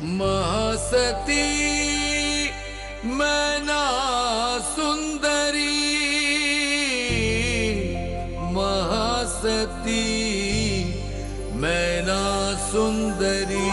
महासती मैना सुंदरी, महासती मैना सुंदरी।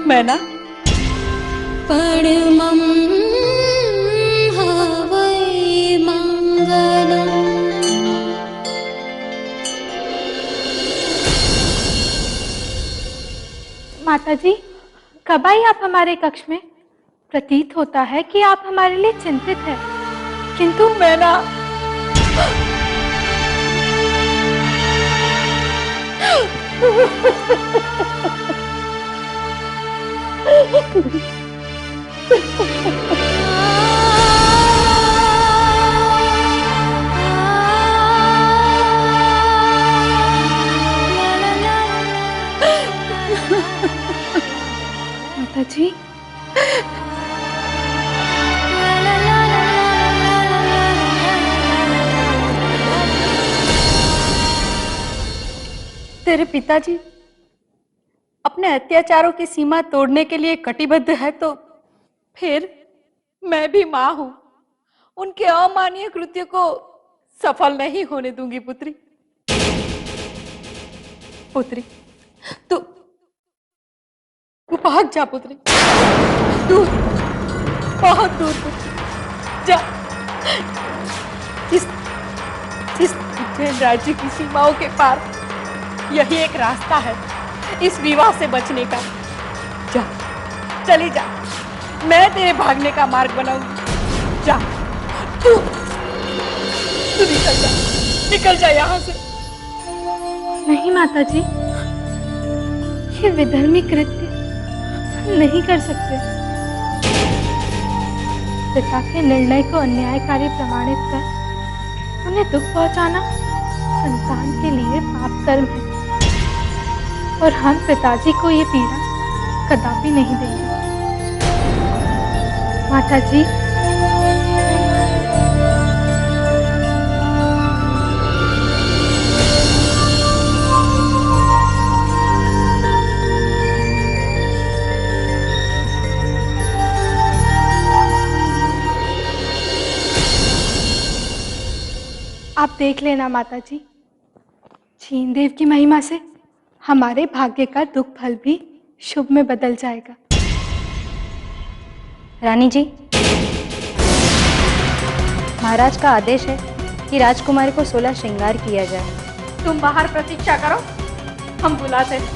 मैना परमं हवै मंगलम्। माता जी, कब आई आप हमारे कक्ष में? प्रतीत होता है कि आप हमारे लिए चिंतित हैं, किंतु मैना माता जी, तेरे पिताजी अपने अत्याचारों की सीमा तोड़ने के लिए कटिबद्ध है, तो फिर मैं भी मां हूं, उनके अमानवीय कृत्य को सफल नहीं होने दूंगी। पुत्री, पुत्री, तू भाग जा पुत्री, दूर, बहुत दूर जा। इस उज्जैन राज्य की सीमाओं के पार यही एक रास्ता है इस विवाह से बचने का। जा, चली जा, मैं तेरे भागने का मार्ग बनाऊंगी। जा, तू निकल जा यहाँ से। नहीं माता जी, ये विधर्मी कृत्य नहीं कर सकते। पिता के निर्णय को अन्यायकारी प्रमाणित कर उन्हें दुख पहुंचाना संतान के लिए पाप कर्म है, और हम पिताजी को ये पीड़ा कदापि नहीं देंगे। माता जी, आप देख लेना माता जी, छीनदेव की महिमा से हमारे भाग्य का दुख फल भी शुभ में बदल जाएगा। रानी जी, महाराज का आदेश है कि राजकुमारी को 16 श्रृंगार किया जाए। तुम बाहर प्रतीक्षा करो, हम बुलाते हैं।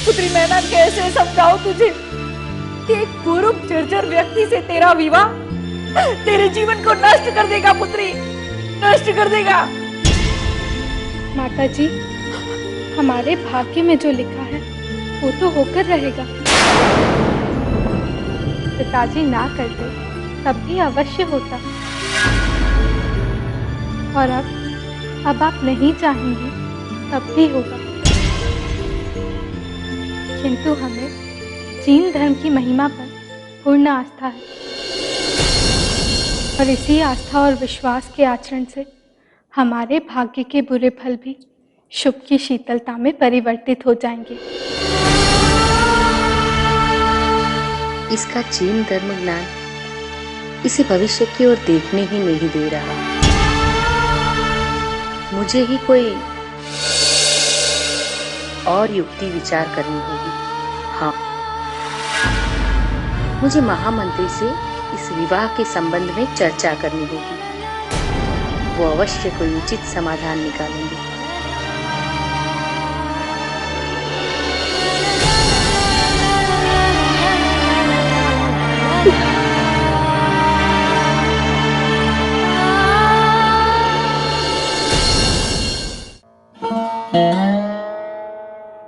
पुत्री मैना, कैसे समझाऊं तुझे कि एक कुरूप जर्जर व्यक्ति से तेरा विवाह तेरे जीवन को नष्ट कर देगा। पुत्री, नष्ट कर देगा। माता जी, हमारे भाग्य में जो लिखा है वो तो होकर रहेगा। पिताजी ना करते तब भी अवश्य होता, और अब आप नहीं चाहेंगी तब भी होगा। किंतु हमें जीन धर्म की महिमा पर पूर्ण आस्था है और इसी आस्था और विश्वास के आचरण से हमारे भाग्य के बुरे फल भी शुभ की शीतलता में परिवर्तित हो जाएंगे। इसका जीन धर्म ज्ञान इसे भविष्य की ओर देखने ही नहीं दे रहा। मुझे ही कोई और युक्ति विचार करनी होगी। हाँ, मुझे महामंत्री से इस विवाह के संबंध में चर्चा करनी होगी। वो अवश्य कोई उचित समाधान निकालेंगे।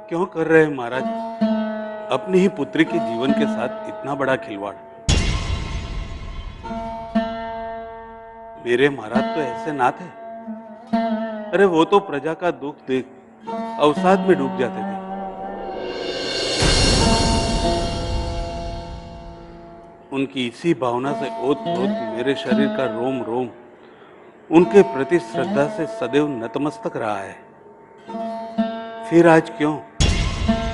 क्यों कर रहे हैं महाराज अपनी ही पुत्री के जीवन के साथ इतना बड़ा खिलवाड़? मेरे महाराज तो ऐसे ना थे। अरे वो तो प्रजा का दुख देख अवसाद में डूब जाते थे। उनकी इसी भावना से ओत-प्रोत मेरे शरीर का रोम रोम उनके प्रति श्रद्धा से सदैव नतमस्तक रहा है। फिर आज क्यों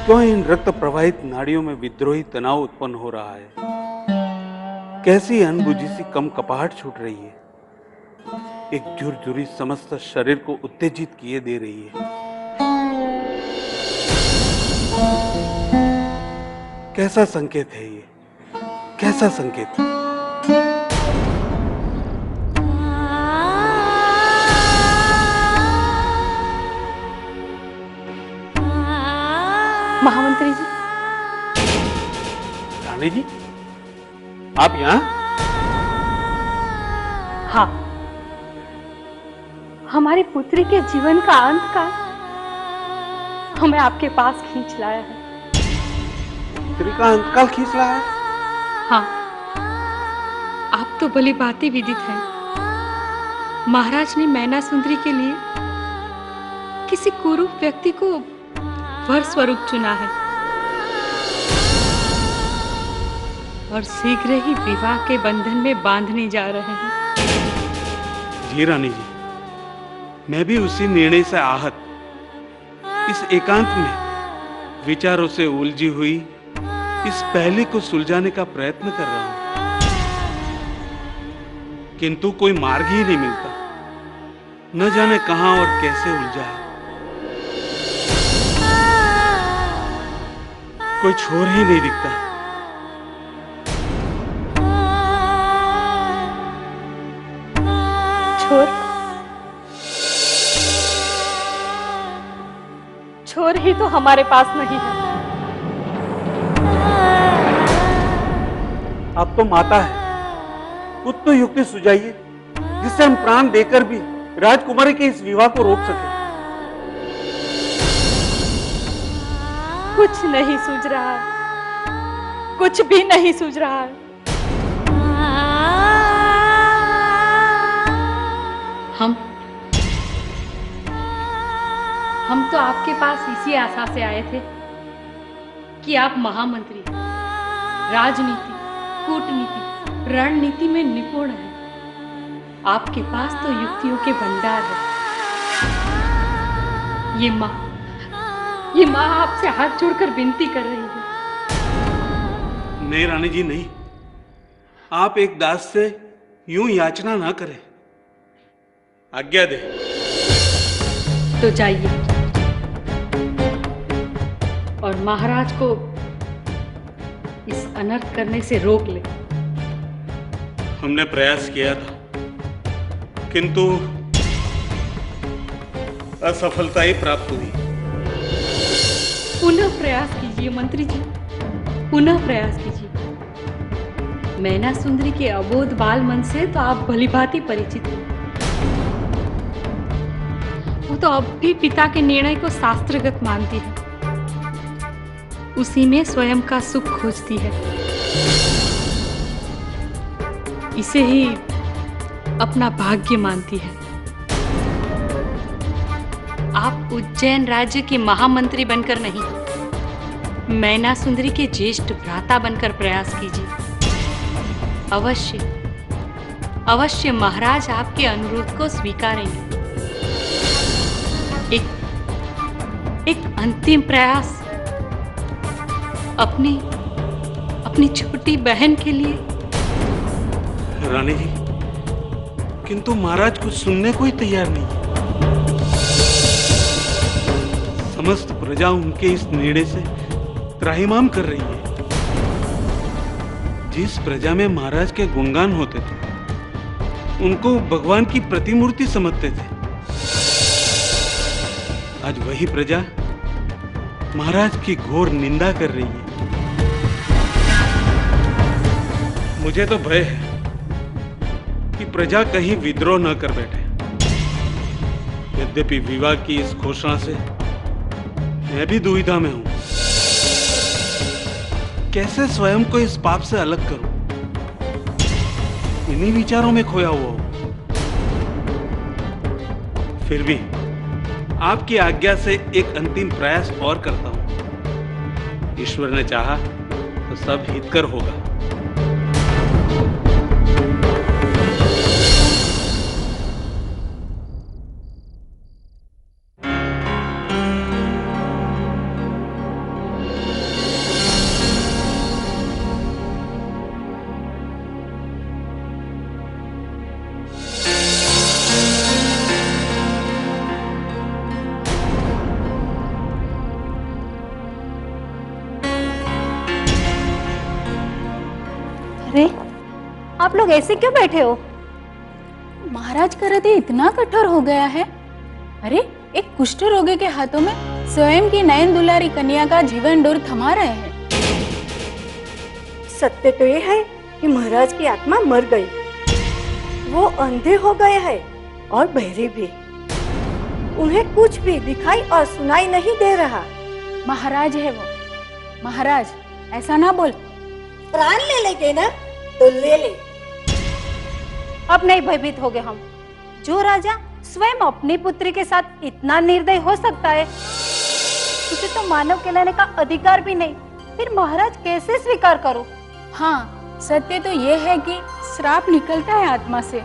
इन रक्त प्रवाहित नाड़ियों में विद्रोही तनाव उत्पन्न हो रहा है? कैसी अनबुझी सी कम कपाहट छूट रही है, एक झुरझुरी समस्त शरीर को उत्तेजित किए दे रही है। कैसा संकेत है ये, कैसा संकेत? महामंत्री जी। रानी जी, आप यहाँ? हाँ, हमारी पुत्री के जीवन का अंत का हमें आपके पास खींच लाया है। पुत्री का अंतकाल खींच लाया है? हाँ, आप तो भली भांति विदित हैं। महाराज ने मैना सुंदरी के लिए किसी कुरूप व्यक्ति को वर स्वरूप चुना है और शीघ्र ही विवाह के बंधन में बांधने जा रहे हैं। जी रानी जी, मैं भी उसी निर्णय से आहत, इस एकांत में विचारों से उलझी हुई इस पहले को सुलझाने का प्रयत्न कर रहा हूं, किंतु कोई मार्ग ही नहीं मिलता। न जाने कहां और कैसे उलझा है। कोई छोर ही नहीं दिखता। छोर ही तो हमारे पास नहीं है। अब तो माता है, कुछ तो युक्ति सुझाइए जिससे हम प्राण देकर भी राजकुमारी के इस विवाह को रोक सके। कुछ नहीं सूझ रहा है, कुछ भी नहीं सूझ रहा है। हम तो आपके पास इसी आशा से आए थे कि आप महामंत्री, राजनीति, कूटनीति, रणनीति में निपुण हैं। आपके पास तो युक्तियों के भंडार है। ये माँ आपसे हाथ जोड़कर विनती कर रही है। नहीं रानी जी, नहीं। आप एक दास से यूं याचना ना करें। आज्ञा दे। तो जाइए और महाराज को इस अनर्थ करने से रोक ले। हमने प्रयास किया था, किंतु असफलता ही प्राप्त हुई। पुनः प्रयास कीजिए मंत्री जी, पुनः प्रयास कीजिए। मैना सुंदरी के अबोध बाल मन से तो आप भलीभांति परिचित हैं। वो तो अब भी पिता के निर्णय को शास्त्रगत मानती है, उसी में स्वयं का सुख खोजती है, इसे ही अपना भाग्य मानती है। आप उज्जैन राज्य के महामंत्री बनकर नहीं, मैना सुंदरी के ज्येष्ठ भ्राता बनकर प्रयास कीजिए। अवश्य अवश्य महाराज आपके अनुरोध को स्वीकारेंगे। एक अंतिम प्रयास अपनी छोटी बहन के लिए। रानी जी, किंतु महाराज कुछ सुनने को ही तैयार नहीं है। समस्त प्रजा उनके इस निर्णय से त्राहिमाम कर रही है। जिस प्रजा में महाराज के गुणगान होते थे उनको भगवान की प्रतिमूर्ति समझते थे, आज वही प्रजा महाराज की घोर निंदा कर रही है। मुझे तो भय है कि प्रजा कहीं विद्रोह न कर बैठे। यद्यपि विवाह की इस घोषणा से मैं भी दुविधा में हूं। कैसे स्वयं को इस पाप से अलग करूं? इन्हीं विचारों में खोया हुआ हूं। फिर भी आपकी आज्ञा से एक अंतिम प्रयास और करता हूं। ईश्वर ने चाहा तो सब हितकर होगा। अरे, आप लोग ऐसे क्यों बैठे हो? महाराज का हृदय इतना कठोर हो गया है। अरे, एक कुष्ठ रोगी के हाथों में स्वयं की नयन दुलारी कन्या का जीवन डोर थमा रहे हैं। सत्य तो ये है कि महाराज की आत्मा मर गई। वो अंधे हो गए हैं और बहरे भी। उन्हें कुछ भी दिखाई और सुनाई नहीं दे रहा। महाराज है वो। महाराज, ऐसा ना बोल। प्राण ले लेंगे ना तो ले ले। अब नहीं भयभीत हो गए हम। जो राजा स्वयं अपनी पुत्री के साथ इतना निर्दयी हो सकता है, उसे तो मानव कहलाने का अधिकार भी नहीं। फिर महाराज कैसे स्वीकार करो? हाँ, सत्य तो ये है कि श्राप निकलता है आत्मा से,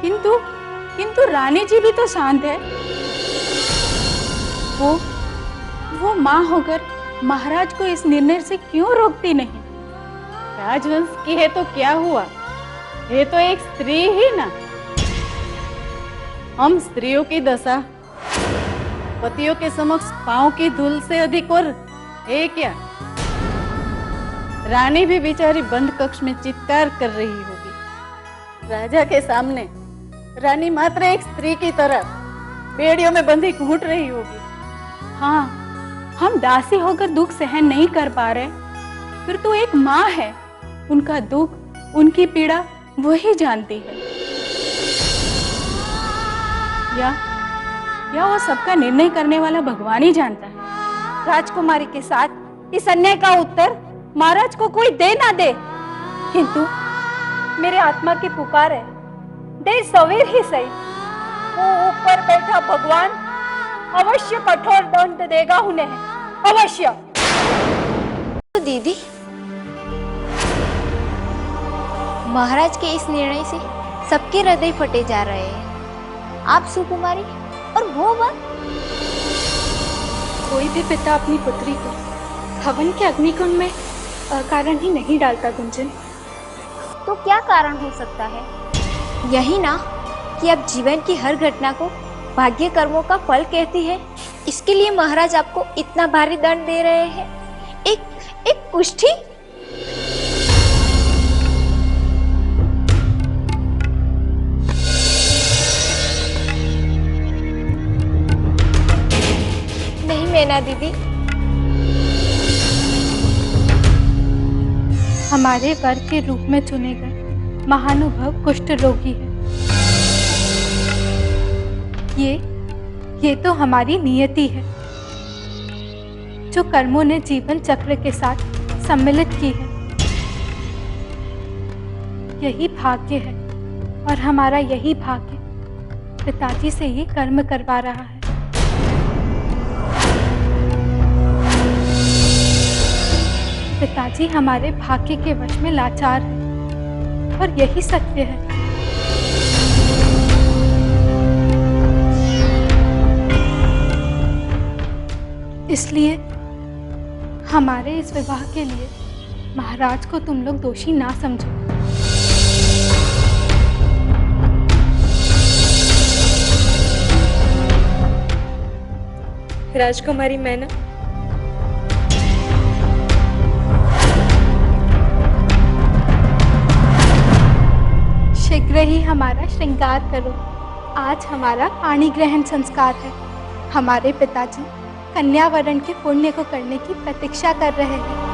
किंतु रानी जी भी तो शांत है। वो माँ होकर महाराज को इस निर्णय से क्यों रोकती नहीं? राजवंश की है तो क्या हुआ, ये तो एक स्त्री ही ना। हम स्त्रियों की दशा पतियों के समक्ष पांव की धूल से अधिक और है क्या? रानी भी बेचारी बंद कक्ष में चित्कार कर रही होगी। राजा के सामने रानी मात्र एक स्त्री की तरह बेड़ियों में बंधी घूट रही होगी। हाँ, हम दासी होकर दुख सहन नहीं कर पा रहे, फिर तो एक माँ है। उनका दुख, उनकी पीड़ा वही जानती है। या वो सबका निर्णय करने वाला भगवान ही जानता है। राजकुमारी के साथ इस अन्याय का उत्तर महाराज को कोई दे ना दे, किंतु मेरे आत्मा की पुकार है, देर सवेर ही सही। वो ऊपर बैठा भगवान अवश्य कठोर दंड देगा उन्हें, अवश्य। तो दीदी, महाराज के इस निर्णय से सबके हृदय फटे जा रहे हैं। आप सुकुमारी और वो बात। कोई भी पिता अपनी पुत्री को हवन के अग्निकुंड में अकारण ही नहीं डालता गुंजन। तो क्या कारण हो सकता है? यही ना कि आप जीवन की हर घटना को भाग्य कर्मों का फल कहती है। इसके लिए महाराज आपको इतना भारी दंड दे रहे हैं। एक कुष्ठी। नहीं मैना दीदी, हमारे वर के रूप में चुने गए महानुभव कुष्ठ रोगी है। ये तो हमारी नियति है, जो कर्मों ने जीवन चक्र के साथ सम्मिलित की है। यही भाग्य है और हमारा यही भाग्य पिताजी से ये कर्म करवा रहा है। पिताजी हमारे भाग्य के वश में लाचार हैं और यही सत्य है। इसलिए हमारे इस विवाह के लिए महाराज को तुम लोग दोषी ना समझो। राजकुमारी मैना, शीघ्र ही हमारा श्रृंगार करो। आज हमारा पाणी ग्रहण संस्कार है। हमारे पिताजी कन्या वरण के पुण्य को करने की प्रतीक्षा कर रहे हैं।